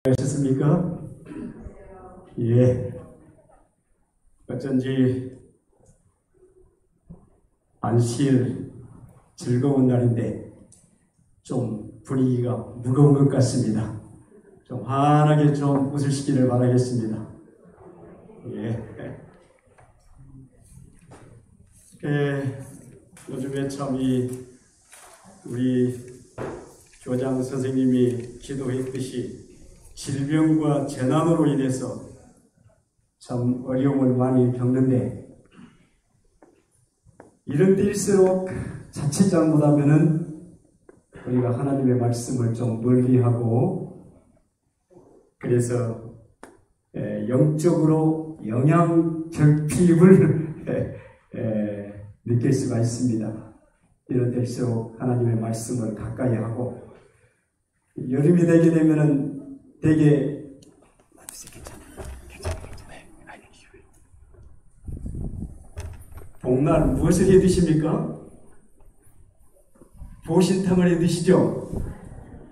하셨습니까? 예. 어쩐지 안식일 즐거운 날인데 좀 분위기가 무거운 것 같습니다. 좀 환하게 좀 웃으시기를 바라겠습니다. 예. 요즘에 참 우리 교장 선생님이 기도했듯이 질병과 재난으로 인해서 참 어려움을 많이 겪는데, 이런 때일수록 자칫 잘못하면은 우리가 하나님의 말씀을 좀 멀리하고, 그래서 영적으로 영양 결핍을 느낄 수가 있습니다. 이런 때일수록 하나님의 말씀을 가까이 하고, 여름이 되게 되면은 되게 복날 무엇을 해 드십니까? 보신탕을 해 드시죠?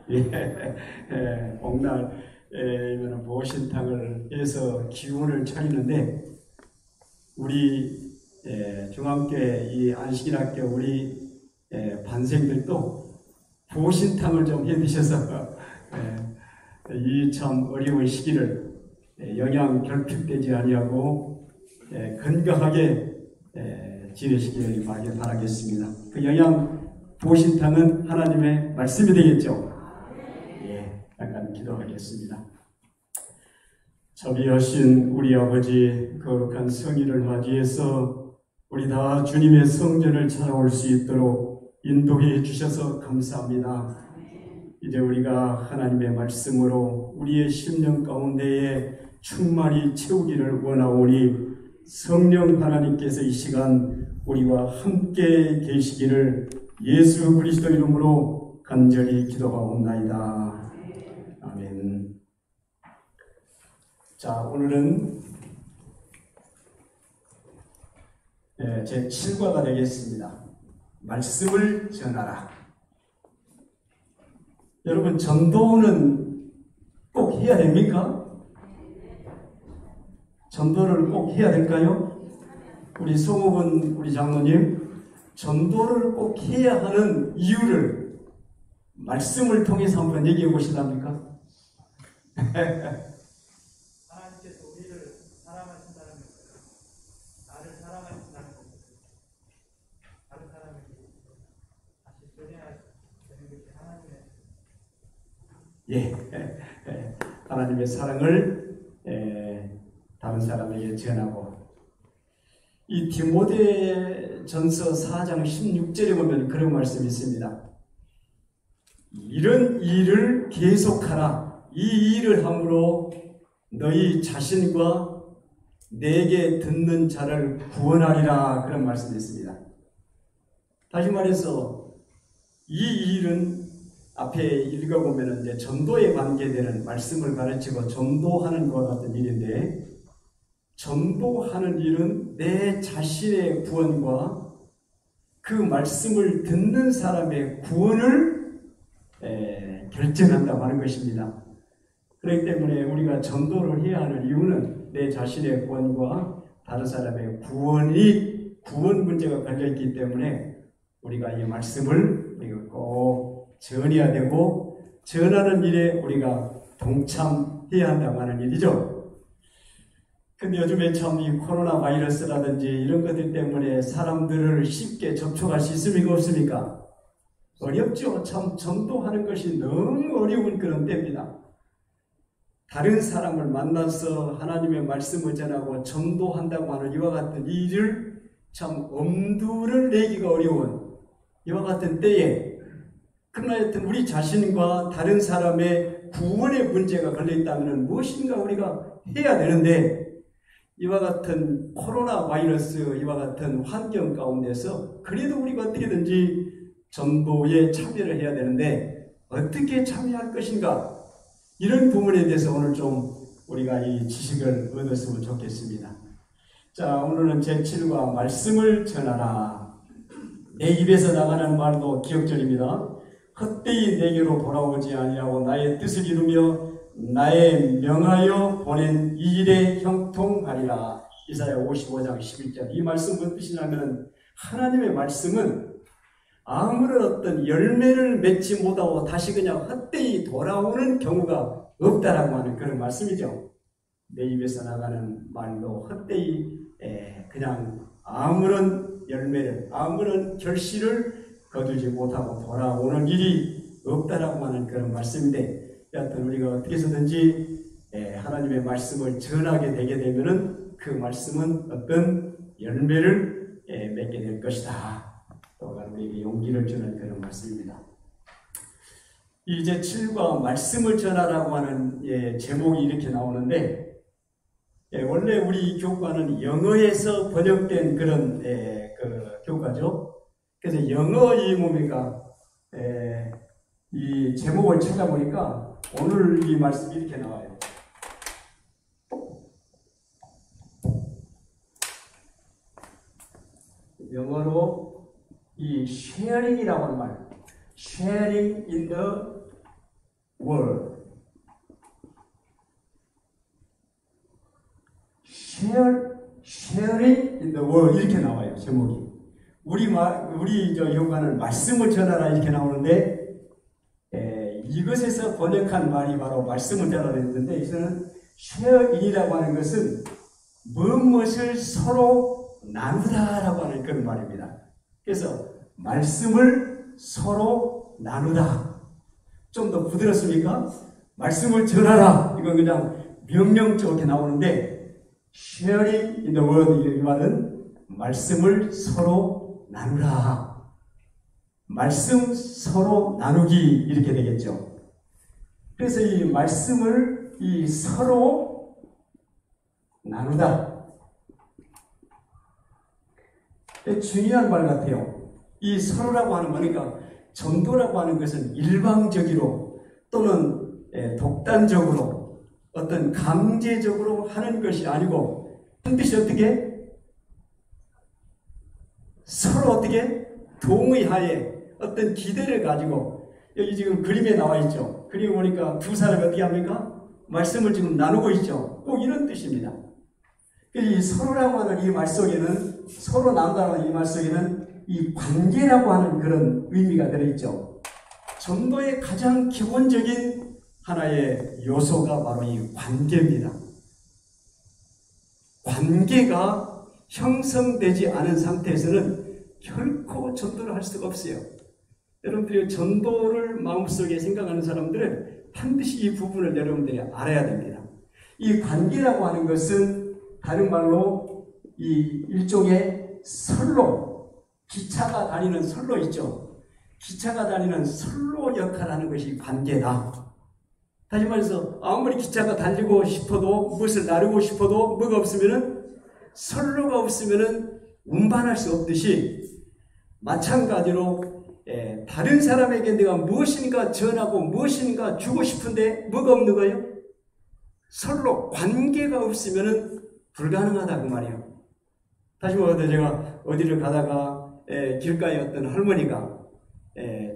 예, 복날에는 보신탕을 해서 기운을 차리는데, 우리 중앙교회 이 안식일학교 우리 반생들도 보신탕을 좀 해 드셔서 이 참 어려운 시기를 영양 결핍되지 아니하고 건강하게 지내시기를 바라겠습니다. 그 영양 보신탕은 하나님의 말씀이 되겠죠? 예, 잠깐 기도하겠습니다. 자비하신 우리 아버지, 거룩한 성일을 맞이해서 우리 다 주님의 성전을 찾아올 수 있도록 인도해 주셔서 감사합니다. 이제 우리가 하나님의 말씀으로 우리의 심령 가운데에 충만히 채우기를 원하오니, 성령 하나님께서 이 시간 우리와 함께 계시기를 예수 그리스도 이름으로 간절히 기도하옵나이다. 아멘. 자, 오늘은 제 7과가 되겠습니다. 말씀을 전하라. 여러분, 전도는 꼭 해야 됩니까? 전도를 꼭 해야 될까요? 우리 송옥은 우리 장로님, 전도를 꼭 해야 하는 이유를 말씀을 통해서 한번 얘기해 보시랍니까? 하나님께서 우리를 사랑하신다는 것은 나를 사랑하신다는 것은 다른 사람에게 다시 전해야 되는 것이 하나님의 하나님의 사랑을 다른 사람에게 전하고, 이 디모데전서 4장 16절에 보면 그런 말씀이 있습니다. 이런 일을 계속하라. 이 일을 함으로 너희 자신과 내게 듣는 자를 구원하리라. 그런 말씀이 있습니다. 다시 말해서 이 일은 앞에 읽어보면 이제 전도에 관계되는 말씀을 가르치고 전도하는 것과 같은 일인데, 전도하는 일은 내 자신의 구원과 그 말씀을 듣는 사람의 구원을 결정한다고 하는 것입니다. 그렇기 때문에 우리가 전도를 해야 하는 이유는 내 자신의 구원과 다른 사람의 구원 문제가 걸려있기 때문에 우리가 이 말씀을 꼭 전해야 되고, 전하는 일에 우리가 동참해야 한다고 하는 일이죠. 근데 요즘에 참 이 코로나 바이러스라든지 이런 것들 때문에 사람들을 쉽게 접촉할 수 있습니까? 없습니까? 어렵죠. 참 전도하는 것이 너무 어려운 그런 때입니다. 다른 사람을 만나서 하나님의 말씀을 전하고 전도한다고 하는 이와 같은 일을 참 엄두를 내기가 어려운 이와 같은 때에, 그러나 하여튼 우리 자신과 다른 사람의 구원의 문제가 걸려있다면 무엇인가 우리가 해야 되는데, 이와 같은 코로나 바이러스 이와 같은 환경 가운데서 그래도 우리가 어떻게든지 전도에 참여를 해야 되는데 어떻게 참여할 것인가, 이런 부분에 대해서 오늘 좀 우리가 이 지식을 얻었으면 좋겠습니다. 자, 오늘은 제7과 말씀을 전하라. 내 입에서 나가는 말도 기억절입니다. 헛되이 내게로 돌아오지 아니하고 나의 뜻을 이루며 나의 명하여 보낸 이 일에 형통하리라. 이사야 55장 11절. 이 말씀 무슨 뜻이냐면 하나님의 말씀은 아무런 어떤 열매를 맺지 못하고 다시 그냥 헛되이 돌아오는 경우가 없다라고 하는 그런 말씀이죠. 내 입에서 나가는 말도 헛되이 그냥 아무런 열매를, 아무런 결실을 거두지 못하고 돌아오는 일이 없다라고 하는 그런 말씀인데, 여하튼 우리가 어떻게 해서든지 하나님의 말씀을 전하게 되게 되면은 그 말씀은 어떤 열매를 맺게 될 것이다. 또한 우리에게 용기를 주는 그런 말씀입니다. 이제 7과 말씀을 전하라고 하는 제목이 이렇게 나오는데, 원래 우리 교과는 영어에서 번역된 그런 그 교과죠. 그래서 영어 이 뭡니까? 이 제목을 찾아보니까 오늘 이 말씀이 이렇게 나와요. 영어로 이 sharing이라고 하는 말, sharing in the word, sharing in the word 이렇게 나와요. 제목이. 우리 저 요가는 말씀을 전하라 이렇게 나오는데, 이것에서 번역한 말이 바로 말씀을 전하라 했는데, 이거는 share인이라고 하는 것은 무엇을 서로 나누다라고 하는 그런 말입니다. 그래서 말씀을 서로 나누다. 좀 더 부드럽습니까? 말씀을 전하라. 이건 그냥 명령적으로 나오는데, sharing in the word 이 말은 말씀을 서로 나누라. 말씀 서로 나누기 이렇게 되겠죠. 그래서 이 말씀을 이 서로 나누다. 중요한 말 같아요. 이 서로라고 하는 거니까 전도라고 하는 것은 일방적으로 또는 독단적으로 어떤 강제적으로 하는 것이 아니고 반드시 어떻게 서로 어떻게 동의하에 어떤 기대를 가지고, 여기 지금 그림에 나와 있죠. 그림 보니까 두 사람이 어떻게 합니까? 말씀을 지금 나누고 있죠. 꼭 이런 뜻입니다. 이 서로라고 하는 이 말 속에는, 서로 나눈다는 이 말 속에는 이 관계라고 하는 그런 의미가 들어있죠. 전도의 가장 기본적인 하나의 요소가 바로 이 관계입니다. 관계가 형성되지 않은 상태에서는 결코 전도를 할 수가 없어요. 여러분들이 전도를 마음속에 생각하는 사람들은 반드시 이 부분을 여러분들이 알아야 됩니다. 이 관계라고 하는 것은 다른 말로 이 일종의 선로, 기차가 다니는 선로 있죠. 기차가 다니는 선로 역할을 하는 것이 관계다. 다시 말해서 아무리 기차가 달리고 싶어도, 무엇을 나르고 싶어도 뭐가 없으면은, 선로가 없으면은 운반할 수 없듯이, 마찬가지로 다른 사람에게 내가 무엇인가 전하고 무엇인가 주고 싶은데 뭐가 없는 거예요? 선로, 관계가 없으면은 불가능하다 그 말이에요. 다시 말해서 제가 어디를 가다가 길가에 어떤 할머니가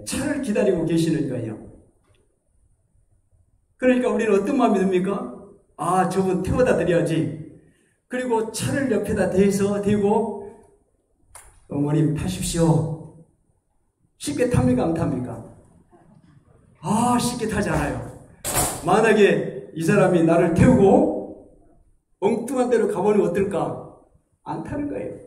차를 기다리고 계시는 거예요. 그러니까 우리는 어떤 마음이 듭니까? 아, 저분 태워다 드려야지. 그리고 차를 옆에다 대고 어머님 타십시오. 쉽게 탑니까 안 탑니까? 아, 쉽게 타지 않아요. 만약에 이 사람이 나를 태우고 엉뚱한 데로 가보니 어떨까? 안 타는 거예요.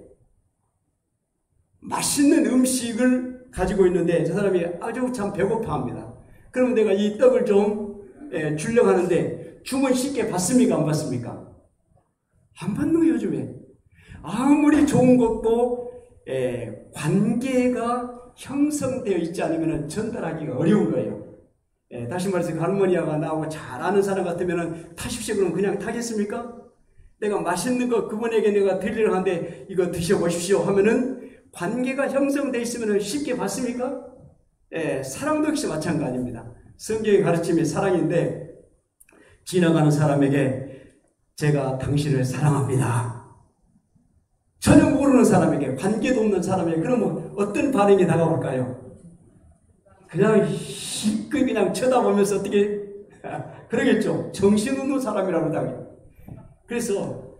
맛있는 음식을 가지고 있는데 저 사람이 아주 참 배고파합니다. 그러면 내가 이 떡을 좀 주려고 하는데 주문 쉽게 받습니까 안 받습니까? 안 받는 거예요 요즘에. 아무리 좋은 것도 관계가 형성되어 있지 않으면 전달하기가 어려운 거예요. 다시 말해서 그 할머니가 나하고 잘 아는 사람 같으면 타십시오 그러면 그냥 타겠습니까? 내가 맛있는 거 그분에게 내가 드리려고 하는데 이거 드셔보십시오 하면은 관계가 형성되어 있으면 쉽게 받습니까? 사랑도 역시 마찬가지입니다. 성경의 가르침이 사랑인데 지나가는 사람에게 제가 당신을 사랑합니다. 전혀 모르는 사람에게, 관계도 없는 사람에게 그러면 어떤 반응이 다가올까요? 그냥 희끗 그냥 쳐다보면서 어떻게 그러겠죠. 정신없는 사람이라고 하다고요. 그래서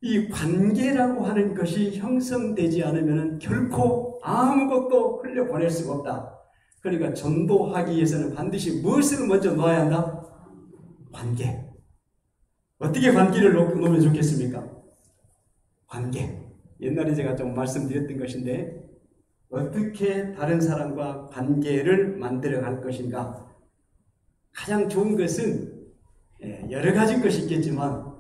이 관계라고 하는 것이 형성되지 않으면 결코 아무것도 흘려보낼 수가 없다. 그러니까 전도하기 위해서는 반드시 무엇을 먼저 놓아야 한다? 관계. 어떻게 관계를 놓으면 좋겠습니까? 관계. 옛날에 제가 좀 말씀드렸던 것인데 어떻게 다른 사람과 관계를 만들어 갈 것인가? 가장 좋은 것은 여러 가지 것이 있겠지만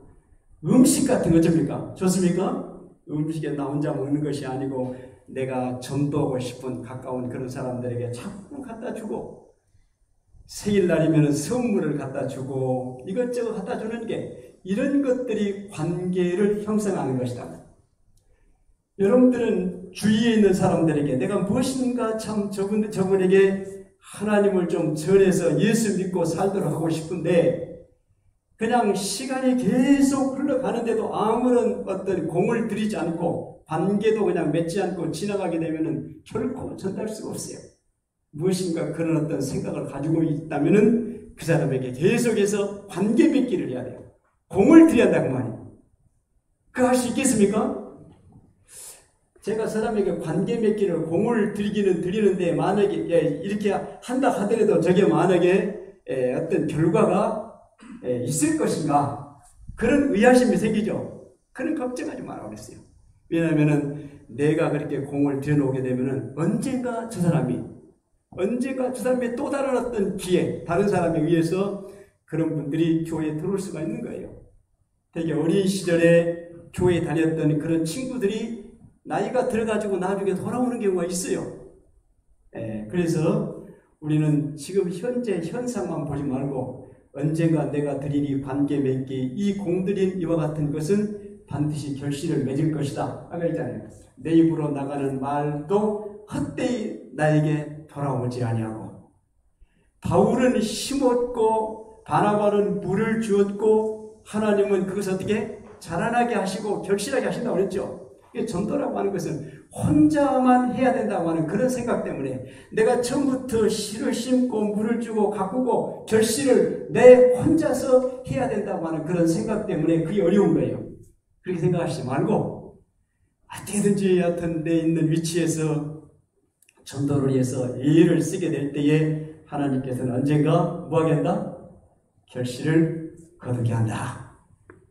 음식 같은 거 어쩝니까? 좋습니까? 음식에 나 혼자 먹는 것이 아니고 내가 전도하고 싶은 가까운 그런 사람들에게 자꾸 갖다 주고 생일날이면 선물을 갖다 주고 이것저것 갖다 주는 게 이런 것들이 관계를 형성하는 것이다. 여러분들은 주위에 있는 사람들에게 내가 무엇인가 참 저분에게 하나님을 좀 전해서 예수 믿고 살도록 하고 싶은데 그냥 시간이 계속 흘러가는데도 아무런 어떤 공을 들이지 않고 관계도 그냥 맺지 않고 지나가게 되면은 결코 전달 수가 없어요. 무엇인가 그런 어떤 생각을 가지고 있다면은 그 사람에게 계속해서 관계 맺기를 해야 돼요. 공을 들여야 한다고 말이에요. 그거 할 수 있겠습니까? 제가 사람에게 관계 맺기를 공을 들이기는 드리는데 만약에 이렇게 한다 하더라도 저게 만약에 어떤 결과가 있을 것인가 그런 의아심이 생기죠. 그런 걱정하지 말라고 그랬어요. 왜냐하면 내가 그렇게 공을 들여놓게 되면 언젠가 저 사람이 또 다른 어떤 기회 다른 사람에 의해서 그런 분들이 교회에 들어올 수가 있는 거예요. 되게 어린 시절에 교회에 다녔던 그런 친구들이 나이가 들어가지고 나중에 돌아오는 경우가 있어요. 그래서 우리는 지금 현재 현상만 보지 말고 언젠가 내가 드리니 관계 맺기 이 공들인 이와 같은 것은 반드시 결실을 맺을 것이다. 아까 했잖아요. 내 입으로 나가는 말도 헛되이 나에게 돌아오지 아니하고 바울은 심었고 바나바는 물을 주었고 하나님은 그것을 어떻게 자라나게 하시고 결실하게 하신다고 그랬죠. 전도라고 하는 것은 혼자만 해야 된다고 하는 그런 생각 때문에 내가 처음부터 씨를 심고 물을 주고 가꾸고 결실을 내 혼자서 해야 된다고 하는 그런 생각 때문에 그게 어려운 거예요. 그렇게 생각하시지 말고 어떻게든지 하여튼 내 있는 위치에서 전도를 위해서 예를 쓰게 될 때에 하나님께서는 언젠가 뭐하게 한다? 결실을 거두게 한다.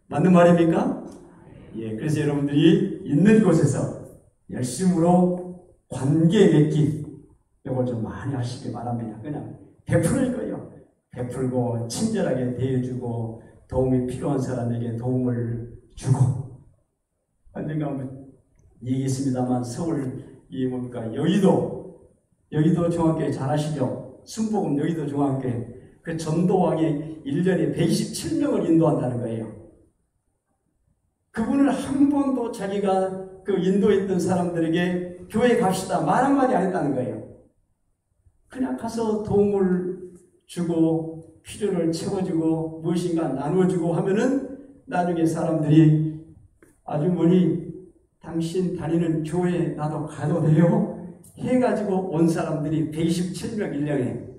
맞는 말입니까? 그래서 여러분들이 있는 곳에서 열심으로 관계 맺기 이걸 좀 많이 하시기 바랍니다. 그냥 베풀을 거예요. 베풀고 친절하게 대해주고 도움이 필요한 사람에게 도움을 주고 언젠가 한번 얘기했습니다만 서울 여의도 중앙교회 잘 아시죠? 순복음 여의도 중앙교회 그 전도왕이 1년에 127명을 인도한다는 거예요. 그분을 한 번도 자기가 그 인도했던 사람들에게 교회 갑시다 말 한마디 안 했다는 거예요. 그냥 가서 도움을 주고 필요를 채워주고 무엇인가 나눠주고 하면은 나중에 사람들이 아주머니 당신 다니는 교회 나도 가도 돼요? 해가지고 온 사람들이 127명 1년에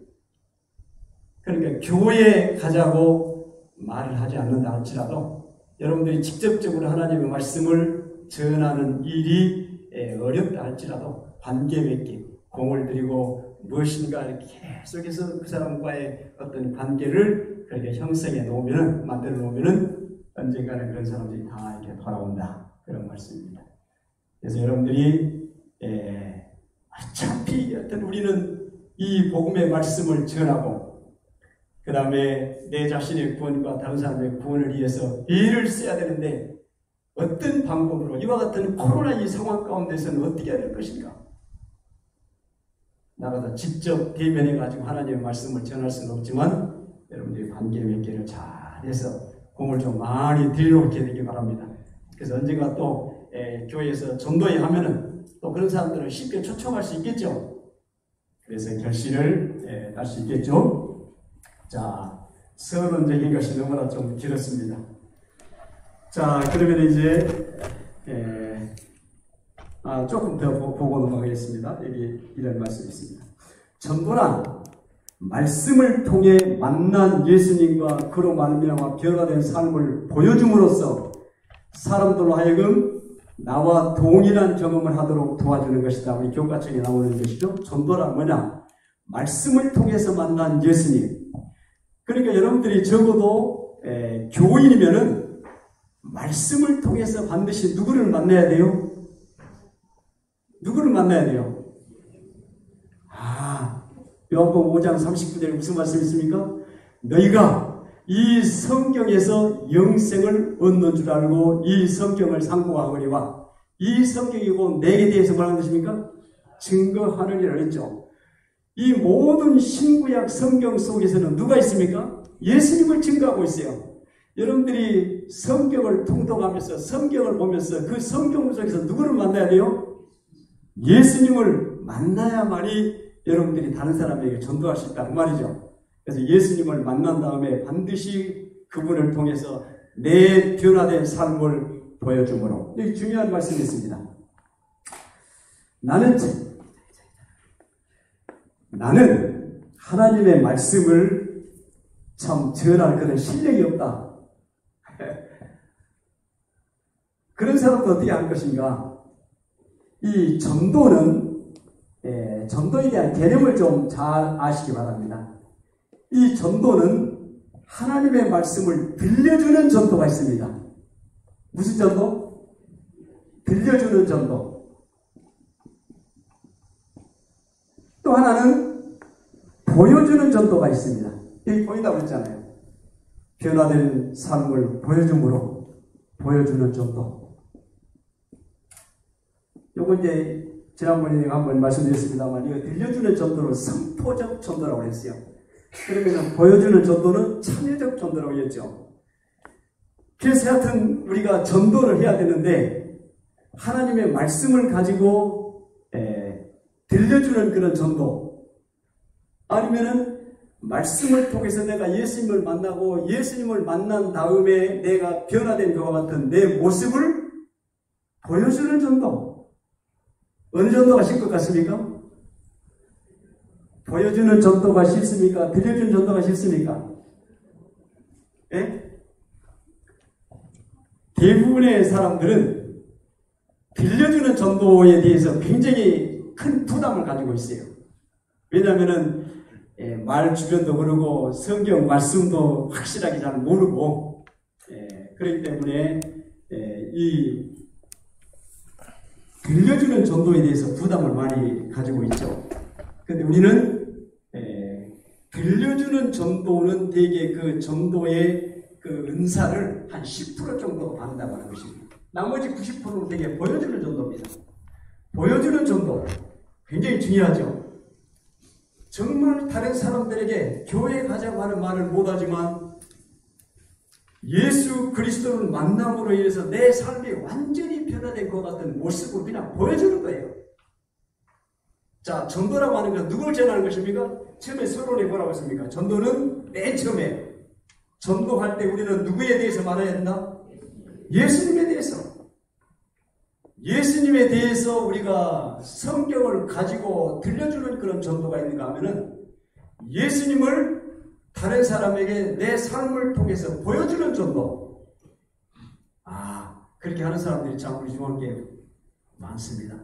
그러니까 교회에 가자고 말을 하지 않는다 할지라도 여러분들이 직접적으로 하나님의 말씀을 전하는 일이 어렵다 할지라도 관계 맺기, 공을 들이고 무엇인가 이렇게 계속해서 그 사람과의 어떤 관계를 그렇게 형성해 놓으면, 만들어 놓으면 언젠가는 그런 사람들이 다 이렇게 돌아온다. 그런 말씀입니다. 그래서 여러분들이 어차피 어떤 우리는 이 복음의 말씀을 전하고 그 다음에 내 자신의 구원과 다른 사람의 구원을 위해서 일을 써야 되는데 어떤 방법으로 이와 같은 코로나 이 상황 가운데서는 어떻게 해야 될 것인가? 나가서 직접 대면해가지고 하나님의 말씀을 전할 수는 없지만 여러분들이 관계 맺기를 잘해서 공을 좀 많이 들여놓게 되기 바랍니다. 그래서 언젠가 또 교회에서 전도회 하면은 또 그런 사람들을 쉽게 초청할 수 있겠죠. 그래서 결실을 할 수 있겠죠. 자, 서론적인 것이 너무나 좀 길었습니다. 자, 그러면 이제 조금 더 보고 넘어가겠습니다. 여기 이런 말씀이 있습니다. 전도란 말씀을 통해 만난 예수님과 그로 말미암아 변화된 삶을 보여줌으로써 사람들로 하여금 나와 동일한 경험을 하도록 도와주는 것이다. 우리 교과책에 나오는 것이죠. 전도란 뭐냐? 말씀을 통해서 만난 예수님. 그러니까 여러분들이 적어도 교인이면은 말씀을 통해서 반드시 누구를 만나야 돼요? 누구를 만나야 돼요? 요한복음 5장 39절에 무슨 말씀이 있습니까? 너희가 이 성경에서 영생을 얻는 줄 알고 이 성경을 상고하거니와 이 성경이고 내게 대해서 뭐라는 것입니까? 증거하느니라 했죠. 이 모든 신구약 성경 속에서는 누가 있습니까? 예수님을 증거하고 있어요. 여러분들이 성경을 통독하면서 성경을 보면서 그 성경 속에서 누구를 만나야 돼요? 예수님을 만나야만이 여러분들이 다른 사람에게 전도할 수 있다는 말이죠. 그래서 예수님을 만난 다음에 반드시 그분을 통해서 내 변화된 삶을 보여주므로. 여기 중요한 말씀이 있습니다. 나는 하나님의 말씀을 참 전할 그런 실력이 없다. 그런 사람도 어떻게 할 것인가? 이 전도는 전도에 대한 개념을 좀 잘 아시기 바랍니다. 이 전도는 하나님의 말씀을 들려주는 전도가 있습니다. 무슨 전도? 들려주는 전도. 또 하나는 보여주는 전도가 있습니다. 여기 보인다고 했잖아요. 변화된 삶을 보여줌으로 보여주는 전도. 요거 이제 지난번에 한번 말씀드렸습니다만 이거 들려주는 전도는 선포적 전도라고 했어요. 그러면 보여주는 전도는 참여적 전도라고 했죠. 그래서 하여튼 우리가 전도를 해야 되는데 하나님의 말씀을 가지고 들려주는 그런 전도, 아니면은 말씀을 통해서 내가 예수님을 만나고 예수님을 만난 다음에 내가 변화된 것과 같은 내 모습을 보여주는 전도. 어느 전도가 실 것 같습니까? 보여주는 전도가 싫습니까? 들려주는 전도가 싫습니까? 예? 대부분의 사람들은 들려주는 전도에 대해서 굉장히 큰 부담을 가지고 있어요. 왜냐하면은 말 주변도 그러고 성경 말씀도 확실하게 잘 모르고 그렇기 때문에 이 들려주는 전도에 대해서 부담을 많이 가지고 있죠. 그런데 우리는 들려주는 전도는 대개 그 전도의 그 은사를 한 10% 정도 받는다고 하는 것입니다. 나머지 90%는 대개 보여주는 전도입니다. 보여주는 전도 굉장히 중요하죠. 정말 다른 사람들에게 교회 가자고 하는 말을 못하지만 예수 그리스도를 만남으로 인해서 내 삶이 완전히 변화된 것 같은 모습을 그냥 보여주는 거예요. 자, 전도라고 하는 건 누굴 전하는 것입니까? 처음에 서론에 뭐라고 했습니까? 전도는 맨 처음에 전도할 때 우리는 누구에 대해서 말해야 된다? 예수님에 대해서. 예수님에 대해서 우리가 성경을 가지고 들려주는 그런 전도가 있는가 하면은 예수님을 다른 사람에게 내 삶을 통해서 보여주는 전도. 그렇게 하는 사람들이 참 우리 중앙교회에 많습니다.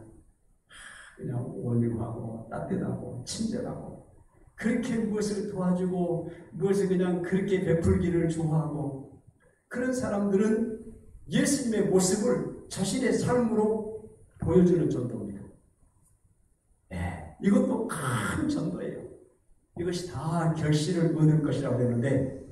그냥 온유하고 따뜻하고 친절하고 그렇게 무엇을 도와주고 무엇을 그냥 그렇게 베풀기를 좋아하고 그런 사람들은 예수님의 모습을 자신의 삶으로 보여주는 전도입니다. 이것도 큰 전도예요. 이것이 다 결실을 얻을 것이라고 되는데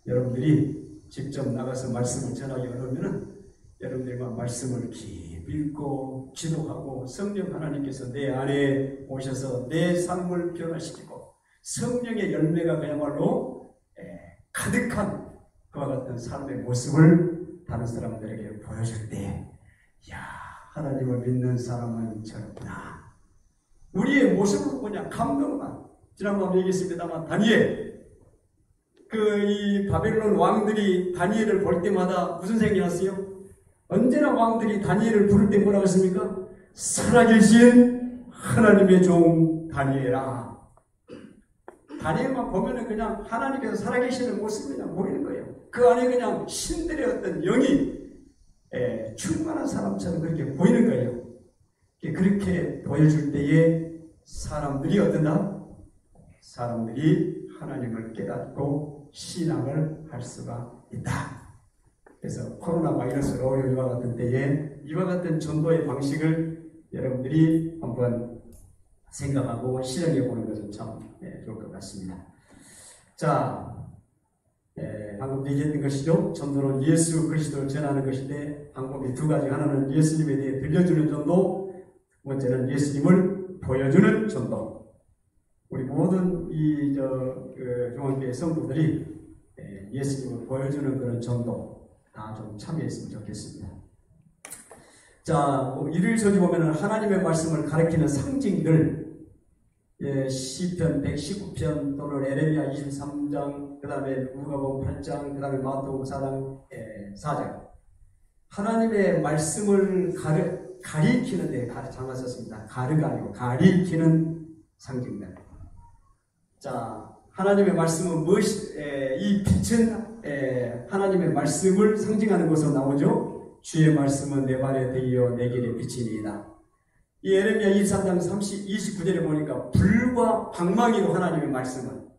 여러분들이 직접 나가서 말씀을 전하기 어려우면은 여러분들만 말씀을 깊이 읽고 기도하고 성령 하나님께서 내 안에 오셔서 내 삶을 변화시키고 성령의 열매가 그야말로 가득한 그와 같은 삶의 모습을 다른 사람들에게 보여줄 때 하나님을 믿는 사람은 저렇구나. 우리의 모습을 그냥 감동만. 지난번에 얘기했습니다만 다니엘 이 바벨론 왕들이 다니엘을 볼 때마다 무슨 생각이 났어요? 언제나 왕들이 다니엘을 부를 때 뭐라고 했습니까? 살아계신 하나님의 종 다니엘아. 다니엘만 보면은 그냥 하나님께서 살아계시는 모습이 그냥 보이는 거예요. 그 안에 그냥 신들의 어떤 영이 충만한 사람처럼 그렇게 보이는 거예요. 그렇게 보여줄 때에 사람들이 어떤다? 사람들이 하나님을 깨닫고 신앙을 할 수가 있다. 그래서 코로나 바이러스로 이와 같은 때에 이와 같은 전도의 방식을 여러분들이 한번 생각하고 실행해 보는 것은 참 좋을 것 같습니다. 자, 방금 얘기했던 것이죠. 전도는 예수 그리스도를 전하는 것인데 방법이 두 가지. 하나는 예수님에 대해 들려주는 전도, 두 번째는 예수님을 보여주는 전도. 우리 모든 중앙교회 성도들이 예수님을 보여주는 그런 전도 다 좀 참여했으면 좋겠습니다. 자, 일일 서기 보면은 하나님의 말씀을 가리키는 상징들, 시편 119편 또는 에레미야 23장, 그 다음에 누가복음 8장, 그 다음에 마태복음 4장. 하나님의 말씀을 가리키는 데 장가 썼습니다. 가르가 아니고 가리키는 상징들. 자, 하나님의 말씀은 이 빛은 하나님의 말씀을 상징하는 것으로 나오죠. 주의 말씀은 내 발에 등이요 내 길에 빛이니이다. 이 에레미야 23장 29절에 보니까 불과 방망이로 하나님의 말씀은,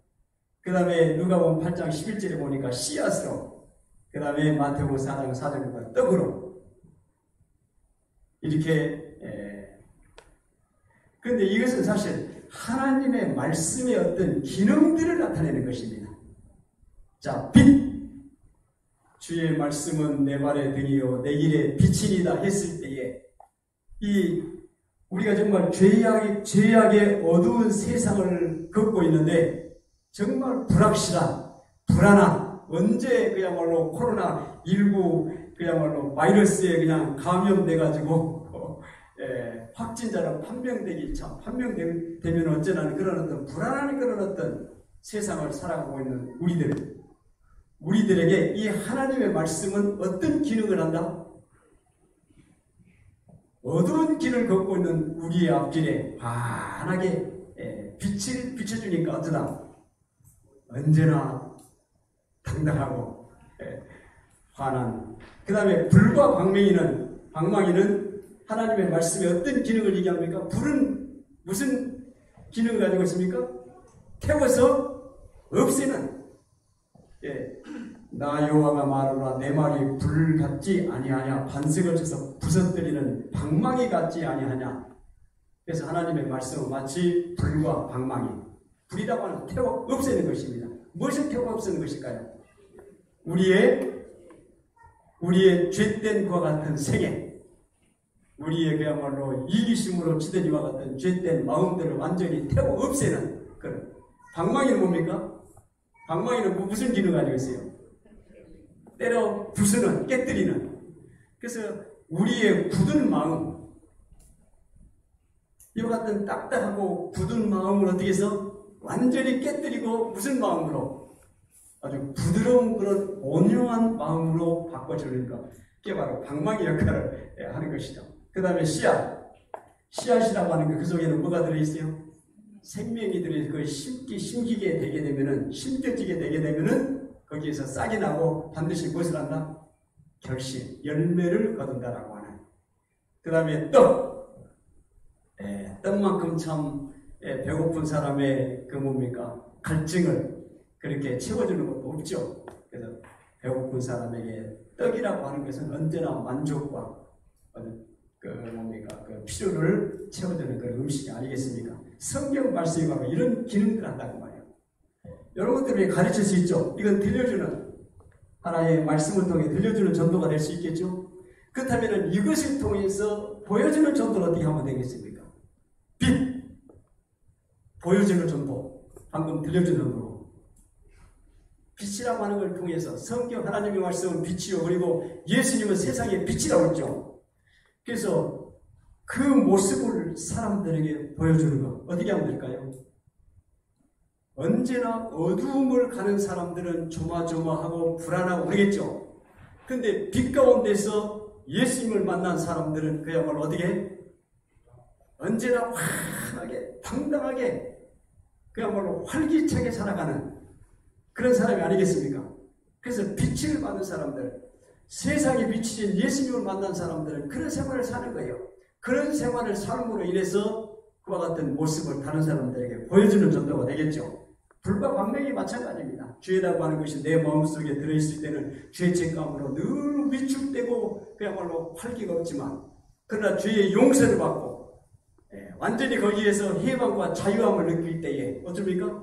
그 다음에 누가복음 8장 11절에 보니까 씨앗으로, 그 다음에 마태복음 4장 4절에 떡으로 이렇게. 그런데 이것은 사실 하나님의 말씀의 어떤 기능들을 나타내는 것입니다. 자, 빛. 주의 말씀은 내 발의 등이요 내 길의 빛이니이다 했을 때에 우리가 정말 죄악의 어두운 세상을 걷고 있는데 정말 불확실한, 불안한, 언제 그야말로 코로나19 그야말로 바이러스에 그냥 감염돼가지고 확진자로 판명되면 어쩌나 그런 어떤 불안한 그런 어떤 세상을 살아가고 있는 우리들에게 이 하나님의 말씀은 어떤 기능을 한다? 어두운 길을 걷고 있는 우리의 앞길에 환하게 빛을 비춰주니까 어쩌다? 언제나 당당하고 환한. 그 다음에 불과 방망이는 하나님의 말씀에 어떤 기능을 얘기합니까? 불은 무슨 기능을 가지고 있습니까? 태워서 없애는. 나 여호와가 말하노라 내 말이 불 같지 아니하냐, 반석을 쳐서 부서뜨리는 방망이 같지 아니하냐. 그래서 하나님의 말씀은 마치 불과 방망이, 불이라고 하는 태워 없애는 것입니다. 무엇을 태워 없애는 것일까요? 우리의 죄된 것과 같은 생애, 우리의 그야말로 이기심으로 치든 이와 같은 죄된 마음들을 완전히 태워 없애는 그런. 방망이는 뭡니까? 방망이는 무슨 기능을 가지고 있어요? 때려 부수는, 깨뜨리는. 그래서 우리의 굳은 마음, 이와 같은 딱딱하고 굳은 마음을 어떻게 해서 완전히 깨뜨리고 무슨 마음으로? 아주 부드러운 그런 온유한 마음으로 바꿔주니까 그게 바로 방망이 역할을 하는 것이죠. 그 다음에 씨앗이라고 하는 그 속에는 뭐가 들어있어요? 생명이 들어있고 심기게 되게 되면은, 심겨지게 되게 되면은 거기에서 싹이 나고 반드시 무엇을 한다? 결실, 열매를 거둔다라고 하는. 그 다음에 떡만큼 참 배고픈 사람의 갈증을 그렇게 채워주는 것도 없죠. 그래서 배고픈 사람에게 떡이라고 하는 것은 언제나 만족과 그 필요를 채워주는 그런 음식이 아니겠습니까? 성경 말씀이 바로 이런 기능들을 한다고 말이에요. 이런 것들을 가르칠 수 있죠. 이건 들려주는, 하나의 말씀을 통해 들려주는 전도가 될 수 있겠죠. 그렇다면 이것을 통해서 보여주는 전도를 어떻게 하면 되겠습니까? 빛, 보여주는 전도, 방금 들려주는 전도. 빛이라고 하는 걸 통해서 성경 하나님의 말씀은 빛이요, 그리고 예수님은 세상의 빛이라고 했죠. 그래서 그 모습을 사람들에게 보여주는 것, 어떻게 하면 될까요? 언제나 어두움을 가는 사람들은 조마조마하고 불안하고 그러겠죠. 근데 빛 가운데서 예수님을 만난 사람들은 그야말로 어떻게? 언제나 환하게, 당당하게 그야말로 활기차게 살아가는 그런 사람이 아니겠습니까? 그래서 빛을 받은 사람들, 세상에 비치신 예수님을 만난 사람들은 그런 생활을 사는 거예요. 그런 생활을 삶으로 인해서 그와 같은 모습을 다른 사람들에게 보여주는 정도가 되겠죠. 불과 광명이 마찬가지입니다. 죄라고 하는 것이 내 마음속에 들어있을 때는 죄책감으로 늘 위축되고 그야말로 활기가 없지만, 그러나 죄의 용서를 받고 완전히 거기에서 해방과 자유함을 느낄 때에 어떻습니까?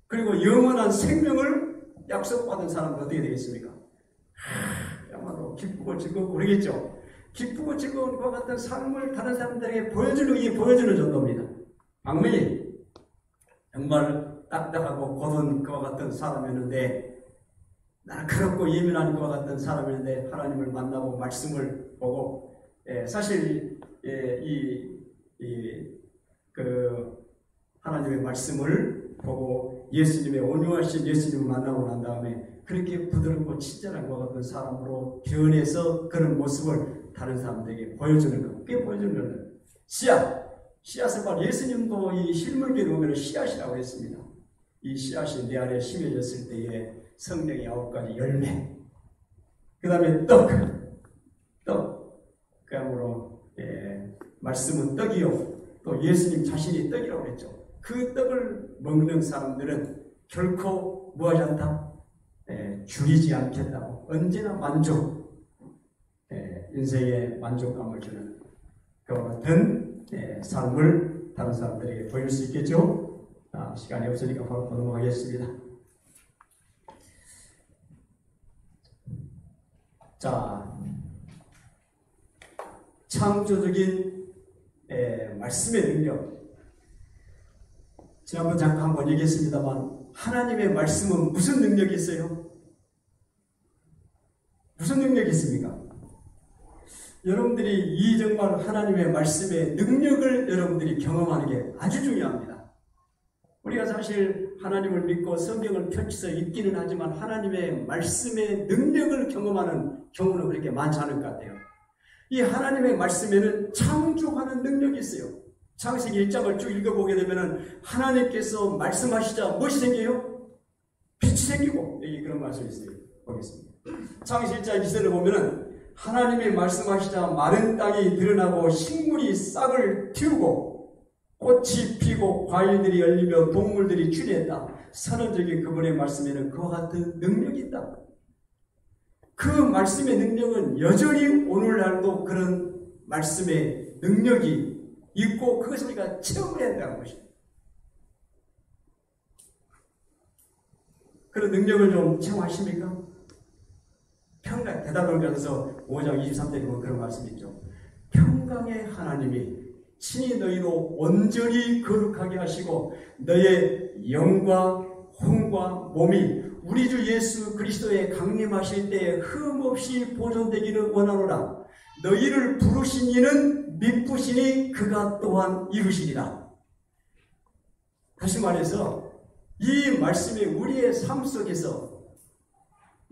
그리고 영원한 생명을 약속받은 사람은 어떻게 되겠습니까? 그야말로 기쁘고 즐겁고 그러겠죠. 기쁘고 즐거운 것과 같은 삶을 다른 사람들에게 보여주는 정도입니다. 광명이 정말 딱딱하고 고든 그와 같은 사람이었는데, 날카롭고 예민한 그와 같은 사람이었는데 하나님을 만나고 말씀을 보고, 사실 하나님의 말씀을 보고 예수님의 온유하신 예수님을 만나고 난 다음에 그렇게 부드럽고 친절한 것 같은 사람으로 변해서 그런 모습을 다른 사람들에게 보여주는 것, 그게 보여주는 거예요. 씨앗을 바로 예수님도 이 실물기를 보면 씨앗이라고 했습니다. 이 씨앗이 내 안에 심어졌을 때에 성령의 9가지 열매, 그 다음에 떡, 그야말로 말씀은 떡이요, 또 예수님 자신이 떡이라고 했죠. 그 떡을 먹는 사람들은 결코 뭐하지 않다? 줄이지 않겠다고, 언제나 만족, 인생의 만족감을 주는 그와 같은 삶을 다른 사람들에게 보일 수 있겠죠. 시간이 없으니까 바로 넘어가겠습니다. 자, 창조적인 말씀의 능력. 지난번 잠깐 한번 얘기했습니다만, 하나님의 말씀은 무슨 능력이 있어요? 무슨 능력이 있습니까? 여러분들이 이 정말 하나님의 말씀의 능력을 여러분들이 경험하는 게 아주 중요합니다. 우리가 사실 하나님을 믿고 성경을 펼쳐서 읽기는 하지만 하나님의 말씀의 능력을 경험하는 경우는 그렇게 많지 않을 것 같아요. 이 하나님의 말씀에는 창조하는 능력이 있어요. 창세기 1장을 쭉 읽어보게 되면 하나님께서 말씀하시자 무엇이 생겨요? 빛이 생기고, 여기 그런 말씀이 있어요. 보겠습니다. 창세기 1장 2절을 보면 하나님이 말씀하시자 마른 땅이 드러나고 식물이 싹을 틔우고 꽃이 피고 과일들이 열리며 동물들이 출현했다. 선언적인 그분의 말씀에는 그와 같은 능력이 있다. 그 말씀의 능력은 여전히 오늘날도 그런 말씀의 능력이 있고, 그것을 우리가 체험을 해야 한다는 것입니다. 그런 능력을 좀 체험하십니까? 평강, 대답을 가서 5장 23절에 보면 그런 말씀이 있죠. 평강의 하나님이 친히 너희로 온전히 거룩하게 하시고 너의 영과 혼과 몸이 우리 주 예수 그리스도의 강림하실 때에 흠없이 보존되기를 원하노라. 너희를 부르신 이는 미쁘시니 그가 또한 이루시리라. 다시 말해서 이 말씀이 우리의 삶 속에서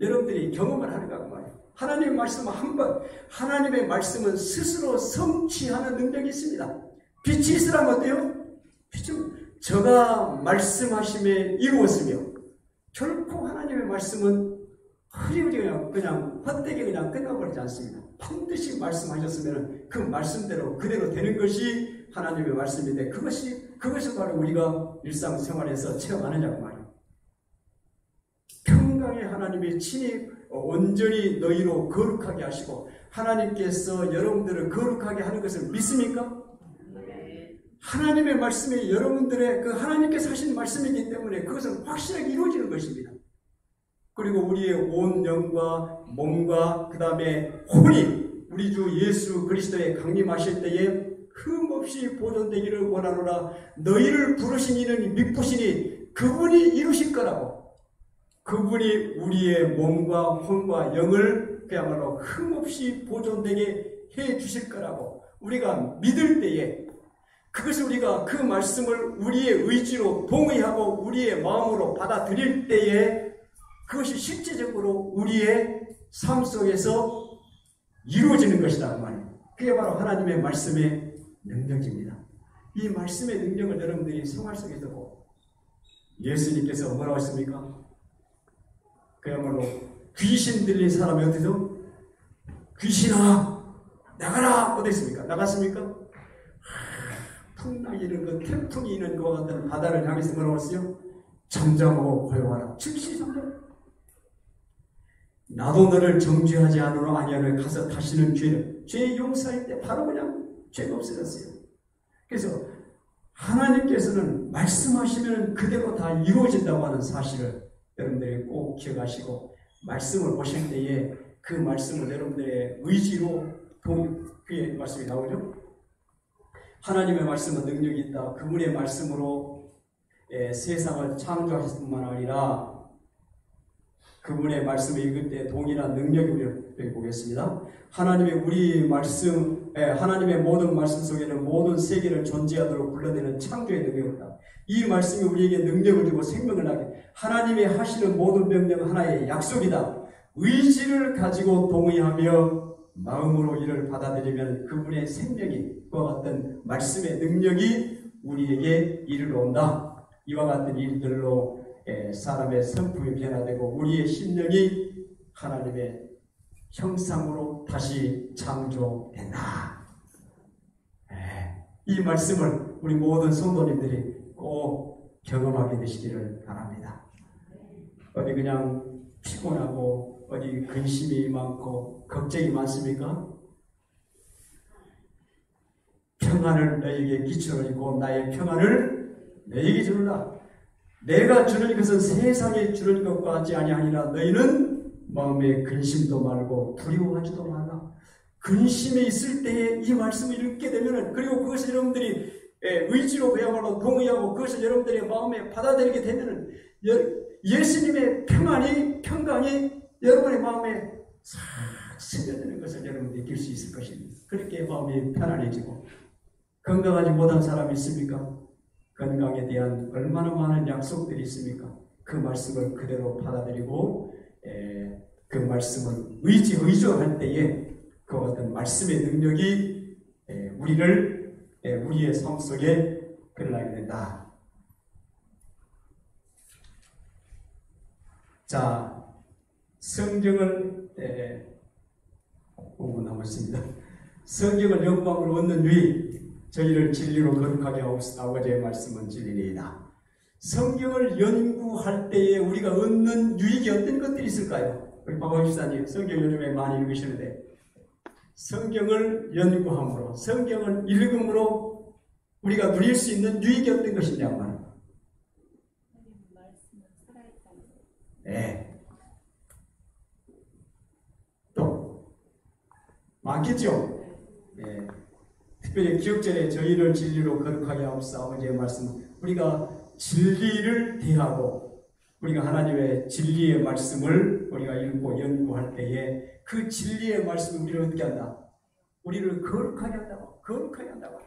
여러분들이 경험을 하는 거 말이에요. 하나님의 말씀은 하나님의 말씀은 스스로 성취하는 능력이 있습니다. 빛이 있으라면 어때요? 빛은 저가 말씀하심에 이루었으며, 결코 하나님의 말씀은 흐리흐리 그냥 헛되게 그냥 끝나버리지 않습니다. 반드시 말씀하셨으면 그 말씀대로 그대로 되는 것이 하나님의 말씀인데, 그것이 바로 우리가 일상생활에서 체험하느냐고 말이에요. 평강의 하나님이 친히 온전히 너희로 거룩하게 하시고, 하나님께서 여러분들을 거룩하게 하는 것을 믿습니까? 하나님의 말씀이 여러분들의 그 하나님께서 하신 말씀이기 때문에 그것은 확실하게 이루어지는 것입니다. 그리고 우리의 온 영과 몸과 그 다음에 혼이 우리 주 예수 그리스도의 강림하실 때에 흠없이 보존되기를 원하노라. 너희를 부르신 이는 미쁘시니 그분이 이루실 거라고. 그분이 우리의 몸과 혼과 영을 그야말로 흠없이 보존되게 해 주실 거라고 우리가 믿을 때에, 그것을 우리가 그 말씀을 우리의 의지로 동의하고 우리의 마음으로 받아들일 때에 그것이 실제적으로 우리의 삶 속에서 이루어지는 것이다 그 말이에요. 그게 바로 하나님의 말씀의 능력입니다. 이 말씀의 능력을 여러분들이 생활 속에서 보고 예수님께서 뭐라고 했습니까? 그야말로 귀신 들린 사람이 어디서? 귀신아 나가라! 어디 있습니까? 나갔습니까? 풍랑이 이는 그 태풍이 있는 것과 같은 바다를 향해서 뭐라고 했어요? 잠잠하고 고요하라. 즉시 잠잠. 나도 너를 정죄하지 않으러 아니하면 가서 다시는 죄 용서할 때 바로 그냥 죄가 없어졌어요. 그래서 하나님께서는 말씀하시면 그대로 다 이루어진다고 하는 사실을 여러분들이 꼭 기억하시고, 말씀을 보실 때에 그 말씀을 여러분들의 의지로 그의 말씀이 나오죠. 하나님의 말씀은 능력이 있다. 그분의 말씀으로 세상을 창조하실 뿐만 아니라 그분의 말씀을 읽을 때 동일한 능력이 우리를 보겠습니다. 하나님의 모든 말씀 속에는 모든 세계를 존재하도록 불러내는 창조의 능력이 있다. 이 말씀이 우리에게 능력을 주고 생명을 나게, 하나님의 하시는 모든 명령은 하나의 약속이다. 의지를 가지고 동의하며 마음으로 이를 받아들이면 그분의 생명이, 그와 같은 말씀의 능력이 우리에게 이르러 온다. 이와 같은 일들로 사람의 성품이 변화되고 우리의 심령이 하나님의 형상으로 다시 창조된다. 이 말씀을 우리 모든 성도님들이 꼭 경험하게 되시기를 바랍니다. 어디 그냥 피곤하고 어디 근심이 많고 걱정이 많습니까? 평안을 너에게 끼쳐주고 나의 평안을 너에게 주노라. 내가 주는 것은 세상에 주는 것과 같지 아니하니라. 너희는 마음에 근심도 말고 두려워하지도 말라. 근심이 있을 때에 이 말씀을 읽게 되면, 그리고 그것을 여러분들이 의지로 그야말로 동의하고 그것을 여러분들의 마음에 받아들이게 되면 예수님의 평강이 여러분의 마음에 싹 스며드는 것을 여러분들이 느낄 수 있을 것입니다. 그렇게 마음이 편안해지고. 건강하지 못한 사람이 있습니까? 건강에 대한 얼마나 많은 약속들이 있습니까? 그 말씀을 그대로 받아들이고 그 말씀을 의존할 때에 그와 같은 말씀의 능력이 우리의 삶 속에 드러나게 된다. 자, 성경을 5분 남았습니다. 성경을 영광으로 얻는 유익, 저희를 진리로 거룩하게 하옵소서. 아버지의 말씀은 진리이다. 성경을 연구할 때에 우리가 얻는 유익이 어떤 것들이 있을까요? 우리 박원 집사님 성경 요즘에 많이 읽으시는데, 성경을 연구함으로, 성경을 읽음으로 우리가 누릴 수 있는 유익이 어떤 것이냐고 말합니다. 네. 또 많겠죠? 네. 특별히 기억전에 저희를 진리로 거룩하게 하옵소서. 아버지의 말씀, 우리가 진리를 대하고 우리가 하나님의 진리의 말씀을 우리가 읽고 연구할 때에 그 진리의 말씀이 우리를 어떻게 한다? 우리를 거룩하게 한다고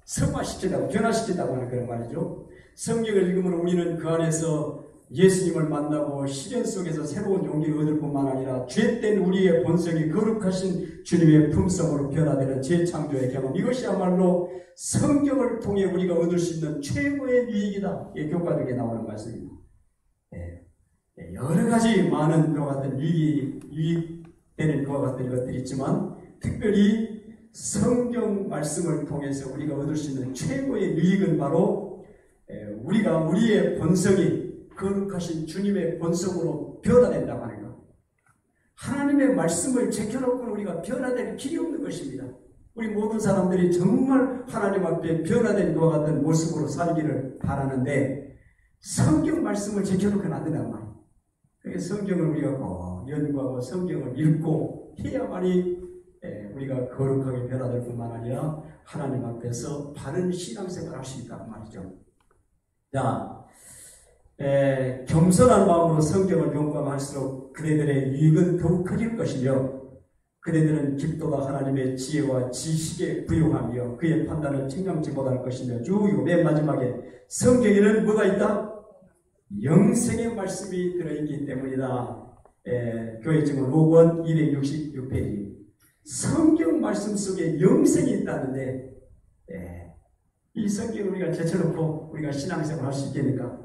성화시킨다고, 변화시킨다고 하는 그런 말이죠. 성경을 읽으면 우리는 그 안에서 예수님을 만나고 시련 속에서 새로운 용기를 얻을 뿐만 아니라 죄된 우리의 본성이 거룩하신 주님의 품성으로 변화되는 재창조의 경험, 이것이야말로 성경을 통해 우리가 얻을 수 있는 최고의 유익이다. 교과득에 나오는 말씀입니다. 여러 가지 많은 그와 같은 유익되는 그와 같은 것들이 있지만, 특별히 성경 말씀을 통해서 우리가 얻을 수 있는 최고의 유익은 바로 우리가 우리의 본성이 거룩하신 주님의 본성으로 변화된다고 하는 것. 하나님의 말씀을 제껴놓고 우리가 변화될 길이 없는 것입니다. 우리 모든 사람들이 정말 하나님 앞에 변화된 것과 같은 모습으로 살기를 바라는데, 성경 말씀을 제껴놓고는 안 된단 말이에요. 그래서 성경을 우리가 꼭 연구하고 성경을 읽고 해야만이 우리가 거룩하게 변화될 뿐만 아니라 하나님 앞에서 바른 신앙생활을 할 수 있다는 말이죠. 자, 겸손한 마음으로 성경을 연구할수록 그대들의 유익은 더욱 커질 것이며, 그대들은 깊도다 하나님의 지혜와 지식에 부유하며 그의 판단을 청량치 못할 것이며, 쭉 맨 마지막에 성경에는 뭐가 있다? 영생의 말씀이 들어있기 때문이다. 교회 증언 5권 266페이지. 성경 말씀 속에 영생이 있다는데, 이 성경을 우리가 제쳐놓고 우리가 신앙생활 할 수 있겠습니까?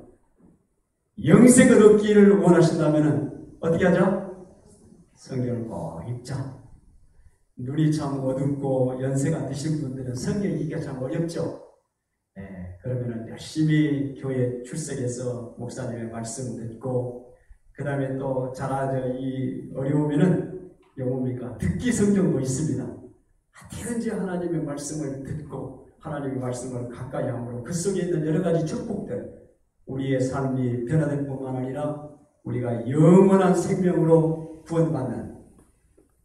영생을 얻기를 원하신다면 어떻게 하죠? 성경을 꼭 읽자. 눈이 참 어둡고 연세가 드신 분들은 성경 읽기가 참 어렵죠. 그러면 열심히 교회 출석해서 목사님의 말씀 듣고, 그 다음에 또 어려우면은 뭡니까? 듣기 성경도 있습니다. 어디든지 하나님의 말씀을 듣고 하나님의 말씀을 가까이 함으로 그 속에 있는 여러 가지 축복들, 우리의 삶이 변화될 뿐만 아니라 우리가 영원한 생명으로 구원받는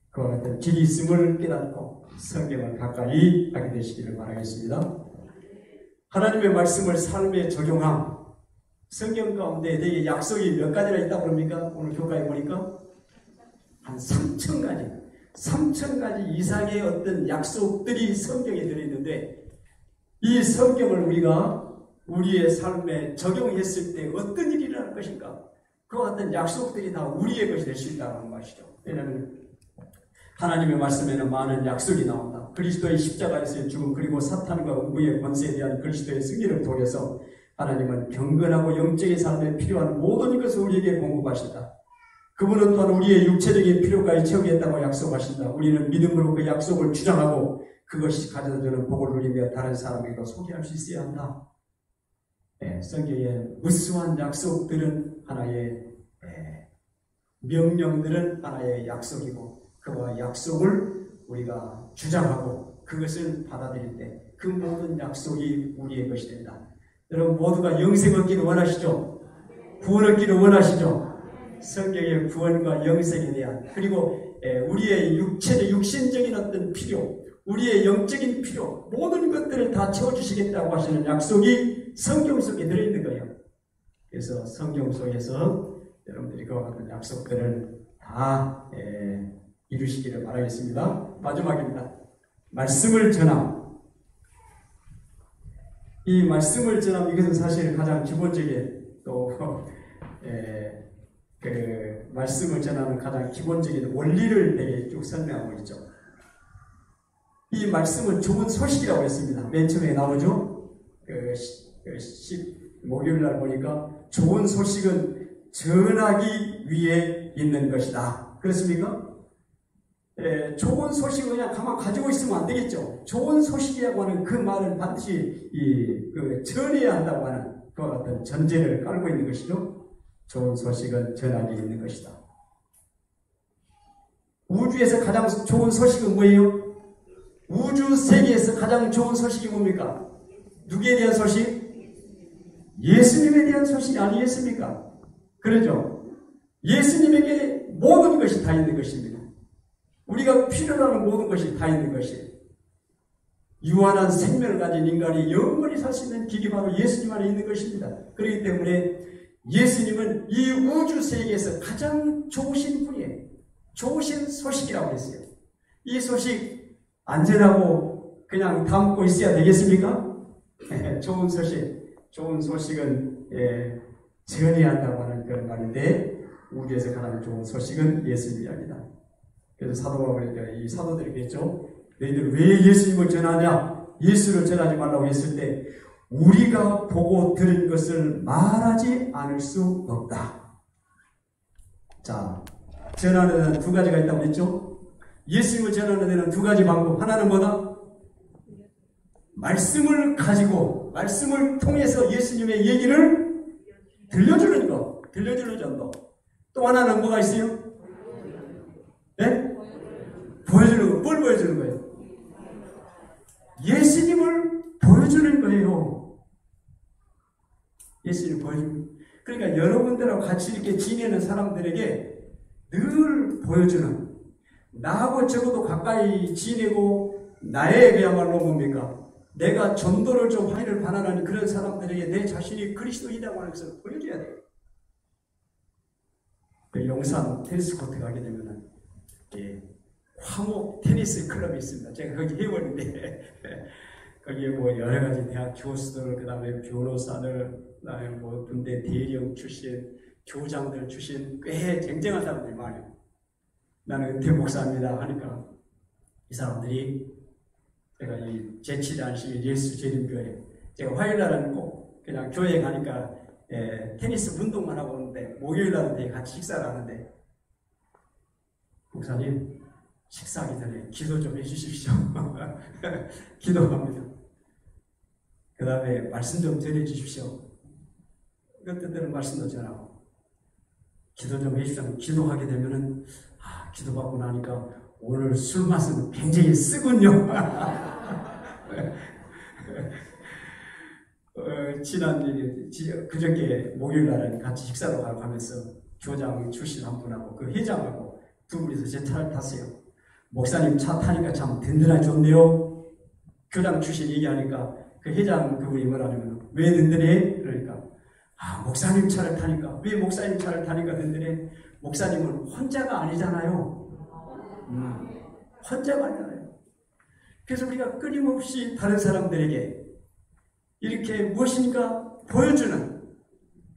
그와 같은 길이 있음을 깨닫고 성경을 가까이 하게 되시기를 바라겠습니다. 하나님의 말씀을 삶에 적용함. 성경 가운데 되게 약속이 몇 가지나 있다고 그럽니까? 오늘 교과에 보니까 한 3,000가지 이상의 어떤 약속들이 성경에 들어있는데, 이 성경을 우리가 우리의 삶에 적용했을 때 어떤 일이 일어날 것인가? 그와 같은 약속들이 다 우리의 것이 될 수 있다는 것이죠. 왜냐하면 하나님의 말씀에는 많은 약속이 나온다. 그리스도의 십자가에서의 죽음, 그리고 사탄과 음부의 권세에 대한 그리스도의 승리를 통해서 하나님은 경건하고 영적인 삶에 필요한 모든 것을 우리에게 공급하신다. 그분은 또한 우리의 육체적인 필요까지 채우겠다고 약속하신다. 우리는 믿음으로 그 약속을 주장하고 그것이 가져다주는 복을 누리며 다른 사람에게도 소개할 수 있어야 한다. 성경의 무수한 약속들은 하나의 명령들은 하나의 약속이고, 그와 약속을 우리가 주장하고 그것을 받아들일 때 그 모든 약속이 우리의 것이 된다. 여러분 모두가 영생 얻기를 원하시죠? 구원 얻기를 원하시죠? 성경의 구원과 영생에 대한, 그리고 우리의 육신적인 어떤 필요, 우리의 영적인 필요, 모든 것들을 다 채워주시겠다고 하시는 약속이 성경 속에 들어있는 거예요. 그래서 성경 속에서 여러분들이 그와 같은 약속들을 다 이루시기를 바라겠습니다. 마지막입니다. 말씀을 전함. 이 말씀을 전함, 이것은 사실 가장 기본적인, 또 그 말씀을 전하는 가장 기본적인 원리를 되게 쭉 설명하고 있죠. 이 말씀은 좋은 소식이라고 했습니다. 맨 처음에 나오죠. 목요일 날 보니까 좋은 소식은 전하기 위해 있는 것이다. 그렇습니까? 좋은 소식을 그냥 가만 가지고 있으면 안 되겠죠. 좋은 소식이라고 하는 그 말은 반드시 전해야 한다고 하는 그와 같은 전제를 깔고 있는 것이죠. 좋은 소식은 전하기 있는 것이다. 우주에서 가장 좋은 소식은 뭐예요? 우주 세계에서 가장 좋은 소식이 뭡니까? 누구에 대한 소식? 예수님에 대한 소식이 아니겠습니까? 그러죠? 예수님에게 모든 것이 다 있는 것입니다. 우리가 필요로 하는 모든 것이 다 있는 것이에요. 유한한 생명을 가진 인간이 영원히 살 수 있는 길이 바로 예수님 안에 있는 것입니다. 그렇기 때문에 예수님은 이 우주 세계에서 가장 좋으신 분이에요. 좋으신 소식이라고 했어요. 이 소식 안전하고 그냥 담고 있어야 되겠습니까? 좋은 소식은 전해야 한다고 하는 그런 말인데, 우주에서 가장 좋은 소식은 예수님이랍니다. 그래서 사도 바울이 이 사도들이 그랬죠. 너희들 왜 예수님을 전하냐? 예수를 전하지 말라고 했을 때 우리가 보고 들은 것을 말하지 않을 수 없다. 자, 전하는 데는 두 가지가 있다고 했죠. 예수님을 전하는 데는 두 가지 방법. 하나는 뭐다? 말씀을 가지고 말씀을 통해서 예수님의 얘기를 들려주는 것, 들려주는 정도. 또 하나는 뭐가 있어요? 네? 보여주는 거. 뭘 보여주는 거예요? 예수님을 보여주는 거예요. 예수님을 보여주는. 그러니까 여러분들하고 같이 이렇게 지내는 사람들에게 늘 보여주는, 나하고 적어도 가까이 지내고 나의 그야말로 뭡니까? 내가 전도를 좀 하기를 바라는 그런 사람들에게 내 자신이 그리스도이다고 하는 것을 보여줘야 돼요. 용산 테니스 코트 가게 되면은 화목 테니스 클럽이 있습니다. 제가 거기 회원인데 거기에 뭐 여러 가지 대학 교수들, 그 다음에 변호사들, 그 다음에 뭐 군대 대령 출신, 교장들 출신 꽤 쟁쟁한 사람들이 많아요. 나는 은퇴 목사입니다 하니까 이 사람들이 제가 이 제7의 안식일 예수 재림교회 제가 화요일날은 꼭 그냥 교회에 가니까 테니스 운동만 하고 오는데 목요일날은 같이 식사를 하는데 목사님 식사하기 전에 기도 좀 해주십시오. 기도합니다. 그 다음에 말씀 좀 전해주십시오. 그때 때는 말씀도 전하고 기도 좀 해주시면 기도하게 되면은 기도받고 나니까 오늘 술 맛은 굉장히 쓰군요. 지난 그저께 목요일날은 같이 식사로 가면서 교장 출신 한 분하고 그 회장하고 두 분이서 제 차를 탔어요. 목사님 차 타니까 참 든든하게 좋네요. 교장 출신 얘기하니까 그 회장 그분이 뭐라냐면 왜 든든해? 그러니까 목사님 차를 타니까 왜 목사님 차를 타니까 든든해? 목사님은 혼자가 아니잖아요. 혼자가 아니잖아요. 그래서 우리가 끊임없이 다른 사람들에게 이렇게 무엇인가 보여주는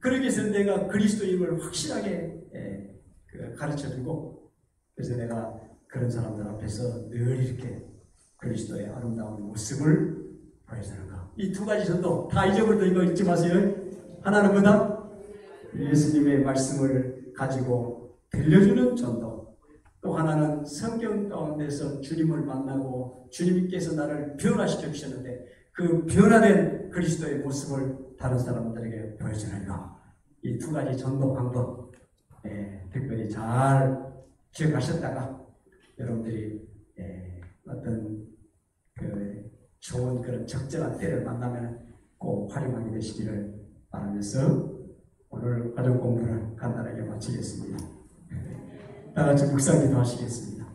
그러기 위해서 내가 그리스도임을 확실하게 가르쳐주고 그래서 내가 그런 사람들 앞에서 늘 이렇게 그리스도의 아름다운 모습을 보여주는 것. 이 두 가지 전도 다 잊어버리는 거 잊지 마세요. 하나는 뭐다? 예수님의 말씀을 가지고 들려주는 전도. 또 하나는 성경 가운데서 주님을 만나고 주님께서 나를 변화시켜 주셨는데 그 변화된 그리스도의 모습을 다른 사람들에게 보여주는 것. 이 두 가지 전도 방법 특별히 잘 기억하셨다가 여러분들이 어떤 좋은 그런 적절한 때를 만나면 꼭 활용하게 되시기를 바라면서 오늘 가정 공부를 간단하게 마치겠습니다. 다 같이 묵상 기도하시겠습니다.